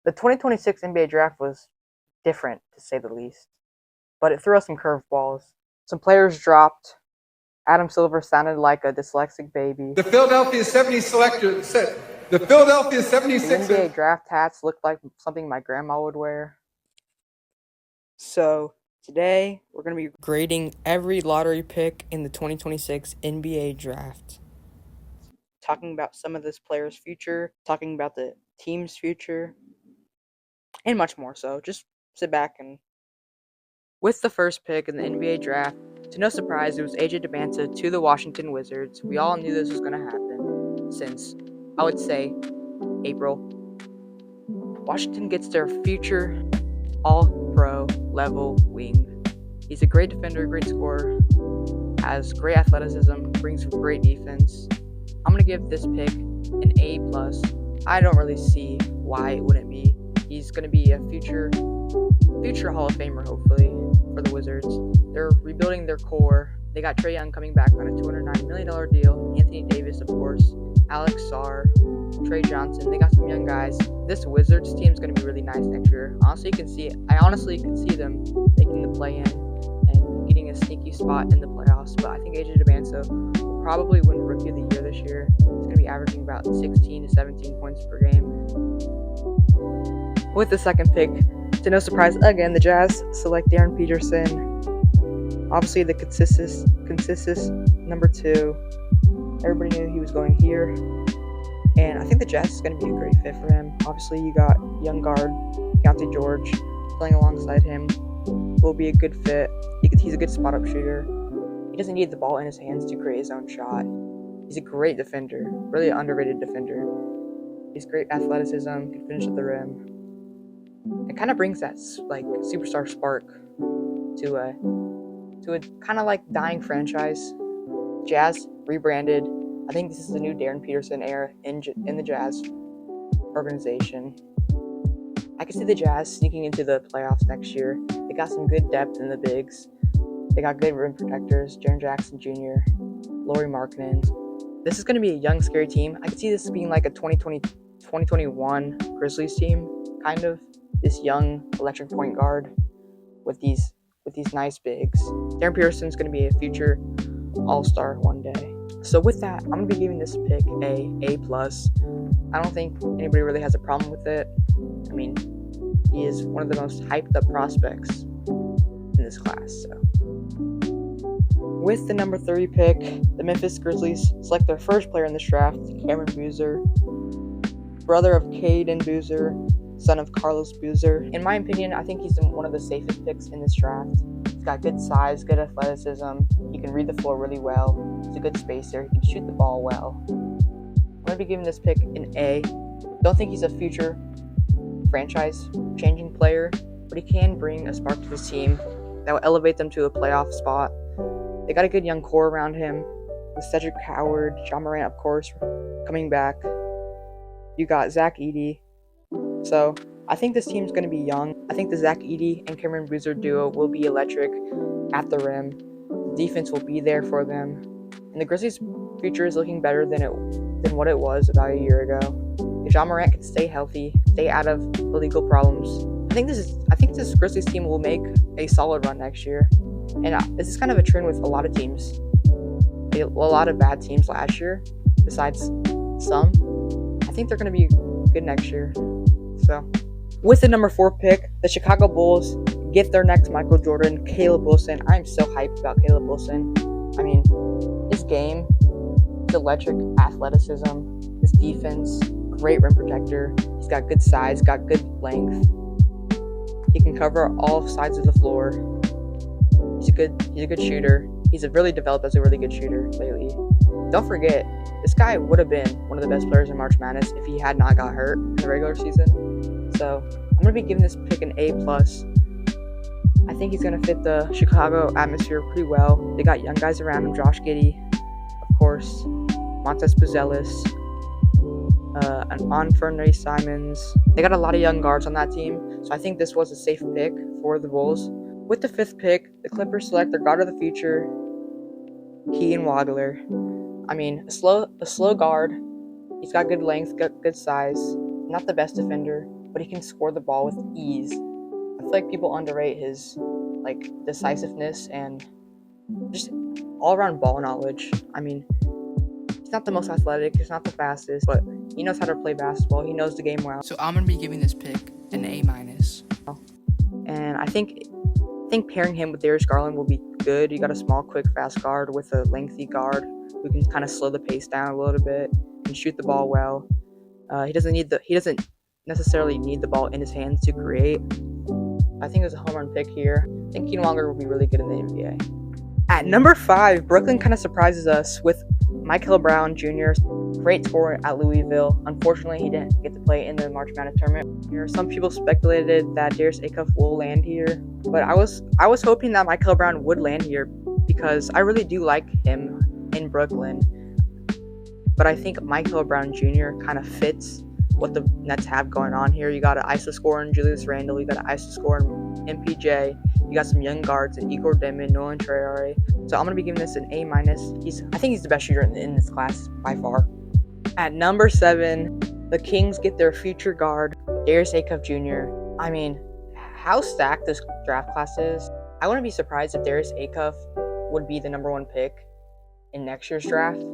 The 2026 NBA draft was different, to say the least, but it threw us some curveballs. Some players dropped. Adam Silver sounded like a dyslexic baby. The Philadelphia 76 The NBA draft hats looked like something my grandma would wear. So today we're going to be grading every lottery pick in the 2026 NBA draft. Talking about some of this player's future, talking about the team's future, and much more. So just sit back and... With the first pick in the NBA draft, to no surprise, it was AJ Dybantsa to the Washington Wizards. We all knew this was going to happen since, I would say, April. Washington gets their future all-pro level wing. He's a great defender, great scorer, has great athleticism, brings great defense. I'm going to give this pick an A+. I don't really see why it wouldn't be. He's going to be a future Hall of Famer, hopefully, for the Wizards. They're rebuilding their core. They got Trae Young coming back on a $209 million deal. Anthony Davis, of course. Alex Sarr. Trey Johnson. They got some young guys. This Wizards team is going to be really nice next year. I honestly can see them making the play-in and getting a sneaky spot in the playoffs. But I think AJ Dybantsa will probably win Rookie of the Year this year. He's going to be averaging about 16 to 17 points per game. With the second pick, to no surprise, again, the Jazz select Darren Peterson. Obviously, the consistent number 2. Everybody knew he was going here. And I think the Jazz is going to be a great fit for him. Obviously, you got young guard Keontae George playing alongside him. Will be a good fit. He's a good spot-up shooter. He doesn't need the ball in his hands to create his own shot. He's a great defender. Really underrated defender. He's great athleticism. Can finish at the rim. It kind of brings that like superstar spark to a kind of like dying franchise. Jazz rebranded. I think this is the new Darren Peterson era in the Jazz organization. I can see the Jazz sneaking into the playoffs next year. They got some good depth in the bigs. They got good rim protectors, Jaren Jackson Jr., Lauri Markkanen. This is going to be a young, scary team. I can see this being like a 2021 Grizzlies team, kind of. This young electric point guard with these nice bigs. Darren Peterson's going to be a future all-star one day. So with that, I'm going to be giving this pick A+. I don't think anybody really has a problem with it. I mean, he is one of the most hyped up prospects in this class. So, with the number 3 pick, the Memphis Grizzlies select their first player in this draft, Cameron Boozer, brother of Caden Boozer, son of Carlos Boozer. In my opinion, I think he's one of the safest picks in this draft. He's got good size, good athleticism. He can read the floor really well. He's a good spacer. He can shoot the ball well. I'm going to be giving this pick an A. Don't think he's a future franchise-changing player, but he can bring a spark to his team that will elevate them to a playoff spot. They got a good young core around him with Cedric Howard, Ja Morant, of course, coming back. You got Zach Edey. So I think this team's going to be young. I think the Zach Edey and Cameron Boozer duo will be electric at the rim. The defense will be there for them. And the Grizzlies' future is looking better than what it was about a year ago. If Ja Morant can stay healthy, stay out of the legal problems, I think this Grizzlies team will make a solid run next year. And this is kind of a trend with a lot of teams. A lot of bad teams last year, besides some. I think they're going to be good next year. So, with the number 4 pick, the Chicago Bulls get their next Michael Jordan, Caleb Wilson. I'm so hyped about Caleb Wilson. I mean, his game, his electric athleticism, his defense, great rim protector. He's got good size, got good length. He can cover all sides of the floor. He's a good shooter. He's really developed as a really good shooter lately. Don't forget, this guy would have been one of the best players in March Madness if he had not got hurt in the regular season. So I'm going to be giving this pick an A+. I think he's going to fit the Chicago atmosphere pretty well. They got young guys around him, Josh Giddey, of course, Montez Puzelis, and Anfernee Simons. They got a lot of young guards on that team, so I think this was a safe pick for the Bulls. With the 5th pick, the Clippers select their guard of the future, Keegan Wagler. I mean, a slow guard. He's got good length, good size. Not the best defender. but he can score the ball with ease. I feel like people underrate his decisiveness and just all-around ball knowledge. I mean, he's not the most athletic, he's not the fastest, but he knows how to play basketball. He knows the game well. So I'm gonna be giving this pick an A-. And I think pairing him with Darius Garland will be good. You got a small, quick, fast guard with a lengthy guard who can kind of slow the pace down a little bit and shoot the ball well. He doesn't necessarily need the ball in his hands to create. I think it was a home run pick here. I think Keenan Walker will be really good in the NBA. At number 5, Brooklyn kind of surprises us with Michael Brown Jr., great scorer at Louisville. Unfortunately, he didn't get to play in the March Madness tournament. Some people speculated that Darius Acuff will land here, but I was hoping that Michael Brown would land here because I really do like him in Brooklyn. But I think Michael Brown Jr. kind of fits what the Nets have going on here. You got an ISO scorer in Julius Randle, you got an ISO scorer in MPJ, you got some young guards in Igor Dimen, Nolan Traore. So I'm going to be giving this an A-. I think he's the best shooter in this class by far. At number 7, the Kings get their future guard, Darius Acuff Jr. I mean, how stacked this draft class is. I wouldn't be surprised if Darius Acuff would be the number 1 pick in next year's draft.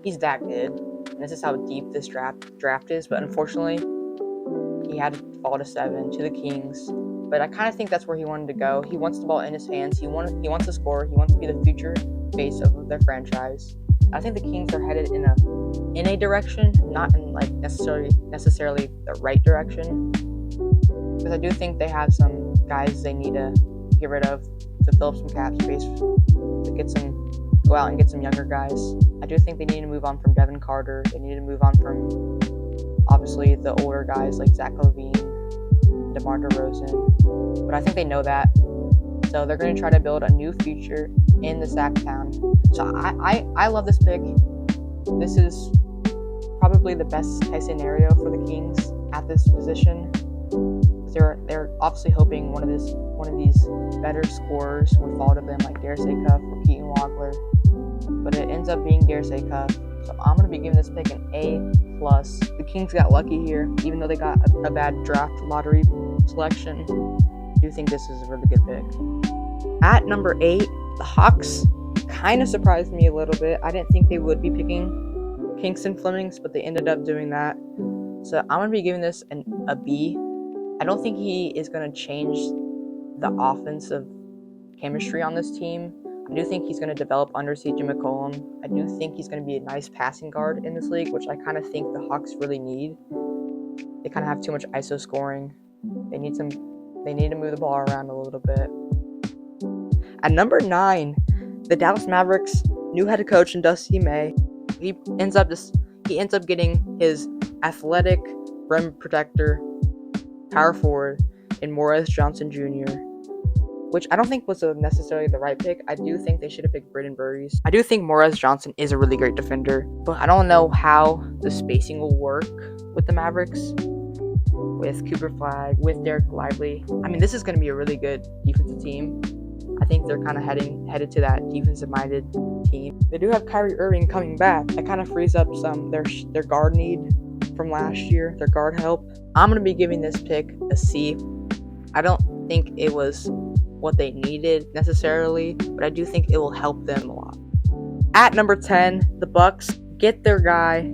He's that good, and this is how deep this draft is. But unfortunately, he had to fall to 7 to the Kings. But I kind of think that's where he wanted to go. He wants the ball in his hands. He wants to score. He wants to be the future face of their franchise. I think the Kings are headed in a direction, not in necessarily the right direction. Because I do think they have some guys they need to get rid of to fill up some cap space to go out and get some younger guys. I do think they need to move on from Devin Carter. They need to move on from obviously the older guys like Zach LaVine, DeMar DeRozan. But I think they know that. So they're going to try to build a new future in the Sacktown. So I love this pick. This is probably the best case scenario for the Kings at this position. They're obviously hoping one of these better scorers would fall to them, like Darius Acuff or Keaton Walker. But it ends up being Darius Acuff. So I'm going to be giving this pick an A+. The Kings got lucky here, even though they got a bad draft lottery selection. I do think this is a really good pick. At number 8, the Hawks kind of surprised me a little bit. I didn't think they would be picking Kingston Flemings, but they ended up doing that. So I'm going to be giving this a B. I don't think he is going to change the offensive chemistry on this team. I do think he's going to develop under CJ McCollum. I do think he's going to be a nice passing guard in this league, which I kind of think the Hawks really need. They kind of have too much ISO scoring. They need to move the ball around a little bit. At number 9, the Dallas Mavericks new head coach in Dusty May. He ends up getting his athletic rim protector, power forward, in Morris Johnson Jr., which I don't think was necessarily the right pick. I do think they should have picked Braden Burries. I do think Morris Johnson is a really great defender, but I don't know how the spacing will work with the Mavericks, with Cooper Flagg, with Derek Lively. I mean, this is going to be a really good defensive team. I think they're kind of headed to that defensive-minded team. They do have Kyrie Irving coming back. That kind of frees up some their guard need from last year, their guard help. I'm going to be giving this pick a C. I don't think it was what they needed necessarily, but I do think it will help them a lot. At number 10, the Bucks get their guy,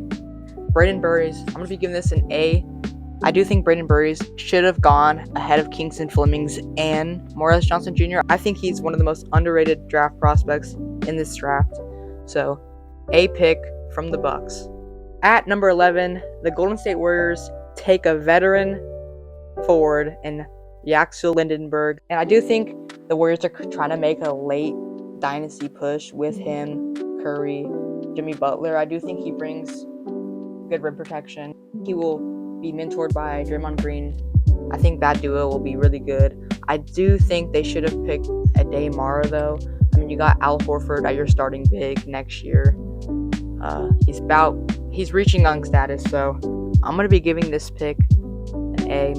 Braden Burries. I'm going to be giving this an A. I do think Braden Burries should have gone ahead of Kingston Flemings and Morris Johnson Jr. I think he's one of the most underrated draft prospects in this draft. So, A pick from the Bucks. At number 11, the Golden State Warriors take a veteran forward in Yaxel Lindenberg. And I do think the Warriors are trying to make a late dynasty push with him, Curry, Jimmy Butler. I do think he brings good rim protection. He will be mentored by Draymond Green. I think that duo will be really good. I do think they should have picked Ade Mara, though. I mean, you got Al Horford at your starting big next year. He's reaching young status, so I'm going to be giving this pick an A-.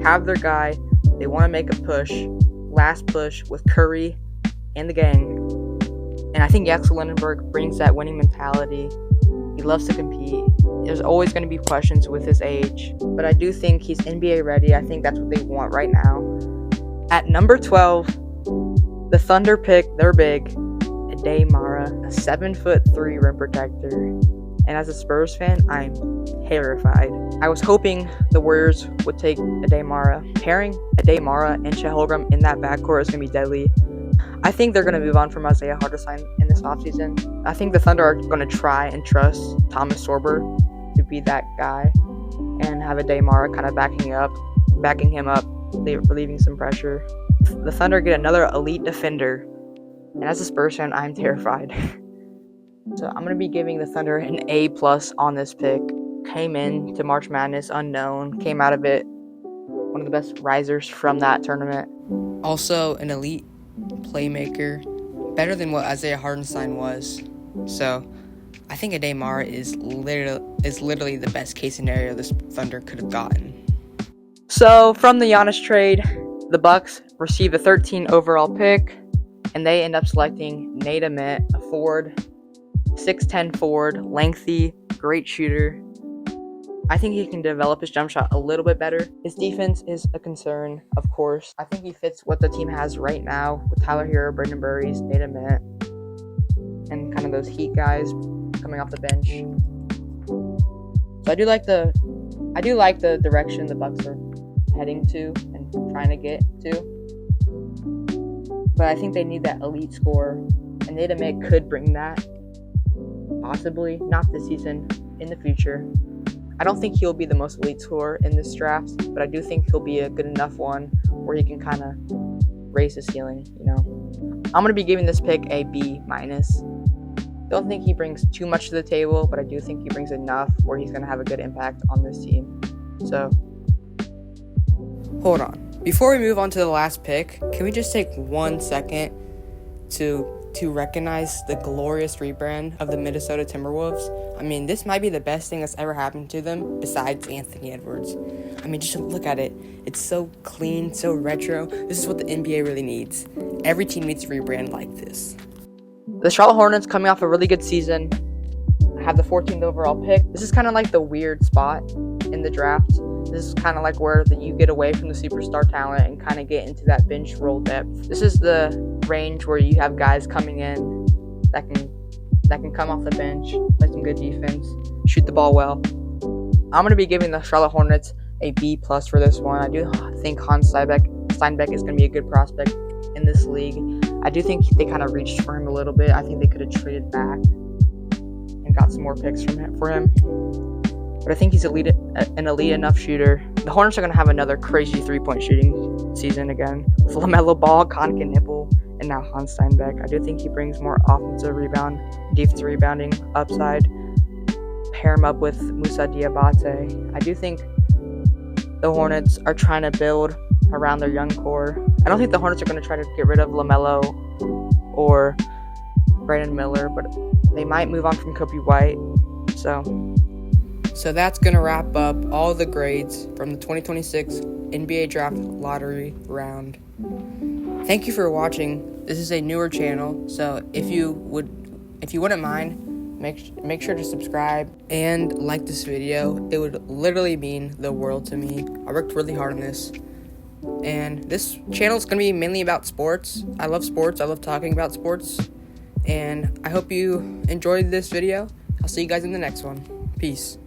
Have their guy. They want to make a push, last push with Curry and the gang. And I think Yaxel Lindenberg brings that winning mentality. He loves to compete. There's always going to be questions with his age, but I do think he's NBA ready. I think that's what they want right now. At number 12, the Thunder pick their big, Ade Mara, a 7'3" rim protector. And as a Spurs fan, I'm terrified. I was hoping the Warriors would take Ade Mara. Pairing Ade Mara and Chet Holmgren in that backcourt is going to be deadly. I think they're going to move on from Isaiah Hartenstein in this offseason. I think the Thunder are going to try and trust Thomas Sorber to be that guy and have Ade Mara kind of backing him up, relieving some pressure. The Thunder get another elite defender. And as a Spurs fan, I'm terrified. So I'm going to be giving the Thunder an A+ on this pick. Came in to March Madness unknown. Came out of it one of the best risers from that tournament. Also, an elite playmaker, better than what Isaiah Hartenstein was. So, I think Ade Mara is literally the best case scenario this Thunder could have gotten. So, from the Giannis trade, the Bucks receive a 13 overall pick, and they end up selecting Nate Ament, a forward, 6'10" forward, lengthy, great shooter. I think he can develop his jump shot a little bit better. His defense is a concern, of course. I think he fits what the team has right now with Tyler Hero, Brendan Burries, Nate Ament, and kind of those Heat guys coming off the bench. So I do like the direction the Bucks are heading to and trying to get to. But I think they need that elite scorer, and Nate Ament could bring that. Possibly, not this season, in the future. I don't think he'll be the most elite scorer in this draft, but I do think he'll be a good enough one where he can kind of raise his ceiling, I'm going to be giving this pick a B-. Don't think he brings too much to the table, but I do think he brings enough where he's going to have a good impact on this team. So, Hold on. Before we move on to the last pick, can we just take 1 second to recognize the glorious rebrand of the Minnesota Timberwolves? I mean, this might be the best thing that's ever happened to them besides Anthony Edwards. I mean, just look at it. It's so clean, so retro. This is what the NBA really needs. Every team needs to rebrand like this. the Charlotte Hornets, coming off a really good season, have the 14th overall pick. This is kind of like the weird spot in the draft. This is kind of like where you get away from the superstar talent and kind of get into that bench role depth. This is the range where you have guys coming in that can come off the bench, play some good defense, shoot the ball well. I'm going to be giving the Charlotte Hornets a B+ for this one. I do think Hans Steinbeck is going to be a good prospect in this league. I do think they kind of reached for him a little bit. I think they could have traded back and got some more picks for him. But I think he's an elite enough shooter. The Hornets are going to have another crazy three-point shooting season again with LaMelo Ball, Connaughton Nipple, and now Hans Steinbeck. I do think he brings more offensive defensive rebounding upside. Pair him up with Moussa Diabate. I do think the Hornets are trying to build around their young core. I don't think the Hornets are going to try to get rid of LaMelo or Brandon Miller, but they might move on from Kobe White. So that's going to wrap up all the grades from the 2026 NBA Draft Lottery Round. Thank you for watching. This is a newer channel, so if you wouldn't mind, make sure to subscribe and like this video. It would literally mean the world to me. I worked really hard on this. And this channel is going to be mainly about sports. I love sports. I love talking about sports. And I hope you enjoyed this video. I'll see you guys in the next one. Peace.